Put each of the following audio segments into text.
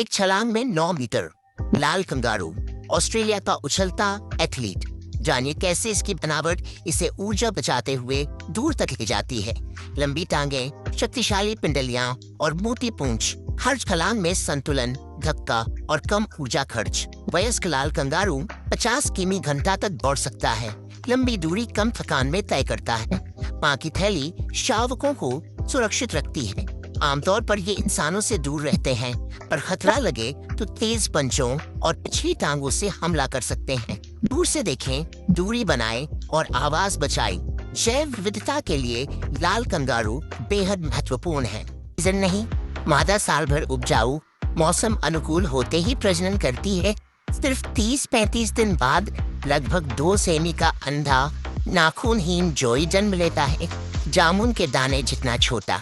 एक छलांग में 9 मीटर। लाल कंगारू ऑस्ट्रेलिया का उछलता एथलीट। जानिए कैसे इसकी बनावट इसे ऊर्जा बचाते हुए दूर तक ले जाती है। लंबी टांगें, शक्तिशाली पिंडलियां और मोटी पूंछ। हर छलांग में संतुलन, धक्का और कम ऊर्जा खर्च। वयस्क लाल कंगारू 50 किमी घंटा तक दौड़ सकता है। लंबी दूरी कम थकान में तय करता है। मां की थैली शावकों को सुरक्षित रखती है। आमतौर पर ये इंसानों से दूर रहते हैं, पर खतरा लगे तो तेज पंचों और पिछली टांगों से हमला कर सकते हैं। दूर से देखें, दूरी बनाएं और आवाज बचाएं। जैव विविधता के लिए लाल कंगारू बेहद महत्वपूर्ण है। सीजन नहीं, मादा साल भर उपजाऊ, मौसम अनुकूल होते ही प्रजनन करती है। सिर्फ 30-35 दिन बाद लगभग 2 सेमी का अंधा नाखूनहीन जोई जन्म लेता है, जामुन के दाने जितना छोटा।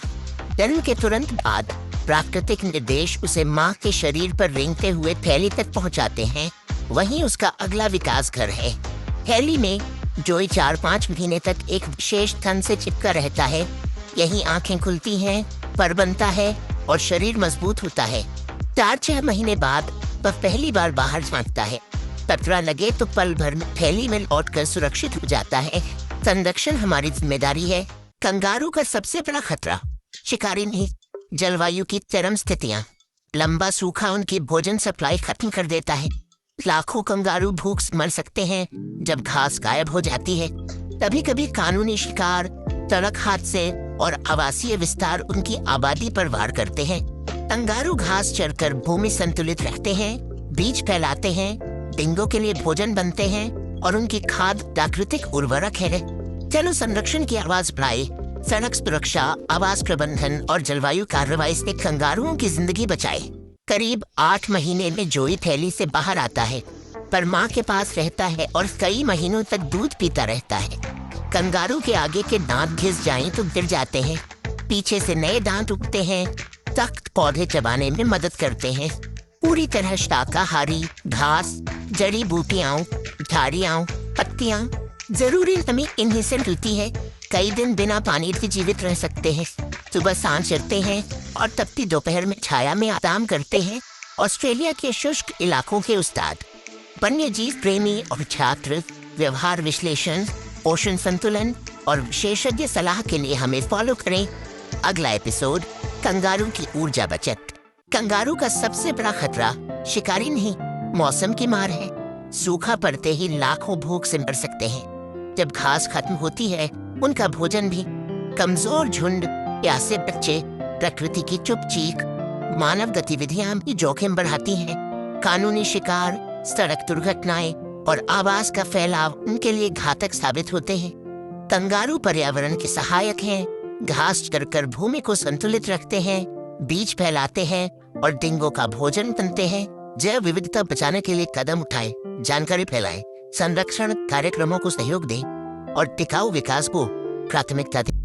जन्म के तुरंत बाद प्राकृतिक निर्देश उसे मां के शरीर पर रेंगते हुए थैली तक पहुंचाते हैं। वहीं उसका अगला विकास घर है। थैली में जोई 4-5 महीने तक एक विशेष थन से चिपका रहता है। यहीं आंखें खुलती हैं, पर बनता है और शरीर मजबूत होता है। 4-6 महीने बाद वह पहली बार बाहर झांकता है। खतरा लगे तो पल भर में थैली में लौटकर सुरक्षित हो जाता है। संरक्षण हमारी जिम्मेदारी है। कंगारू का सबसे बड़ा खतरा शिकारी नहीं, जलवायु की चरम स्थितियां। लंबा सूखा उनकी भोजन सप्लाई खत्म कर देता है। लाखों कंगारू भूख से मर सकते हैं जब घास गायब हो जाती है। कभी कभी कानूनी शिकार, सड़क हादसे और आवासीय विस्तार उनकी आबादी पर वार करते हैं। कंगारू घास चरकर भूमि संतुलित रखते हैं, बीज फैलाते हैं, डिंगों के लिए भोजन बनते हैं और उनकी खाद प्राकृतिक उर्वरक है। चलो संरक्षण की आवाज बढ़ाए। सड़क सुरक्षा, आवास प्रबंधन और जलवायु कार्रवाई से कंगारुओं की जिंदगी बचाए। करीब 8 महीने में जोई थैली से बाहर आता है, पर मां के पास रहता है और कई महीनों तक दूध पीता रहता है। कंगारू के आगे के दांत घिस जाएं तो गिर जाते हैं, पीछे से नए दांत उगते हैं। सख्त पौधे चबाने में मदद करते हैं। पूरी तरह शाकाहारी, घास, जड़ी बूटियां, झाड़ियां, पत्तियां, जरूरी नमी इन्हीं से मिलती है। कई दिन बिना पानी के जीवित रह सकते हैं। सुबह सांझ चरते हैं और तपती दोपहर में छाया में आराम करते हैं। ऑस्ट्रेलिया के शुष्क इलाकों के उस्ताद, वन्यजीव प्रेमी और छात्र, व्यवहार विश्लेषण, पोषण संतुलन और विशेषज्ञ सलाह के लिए हमें फॉलो करें। अगला एपिसोड, कंगारू की ऊर्जा बचत। कंगारू का सबसे बड़ा खतरा शिकारी नहीं, मौसम की मार है। सूखा पड़ते ही लाखों भूख से मर सकते हैं। जब घास खत्म होती है, उनका भोजन भी। कमजोर झुंड, प्यासे बच्चे, प्रकृति की चुप चीख, मानव गतिविधियां भी जोखिम बढ़ाती हैं। कानूनी शिकार, सड़क दुर्घटनाएं और आवास का फैलाव उनके लिए घातक साबित होते हैं। कंगारू पर्यावरण के सहायक हैं, घास चरकर भूमि को संतुलित रखते हैं, बीज फैलाते हैं और डिंगों का भोजन बनते हैं। जैव विविधता बचाने के लिए कदम उठाएं, जानकारी फैलाएं, संरक्षण कार्यक्रमों को सहयोग दें और टिकाऊ विकास को प्राथमिकता दें।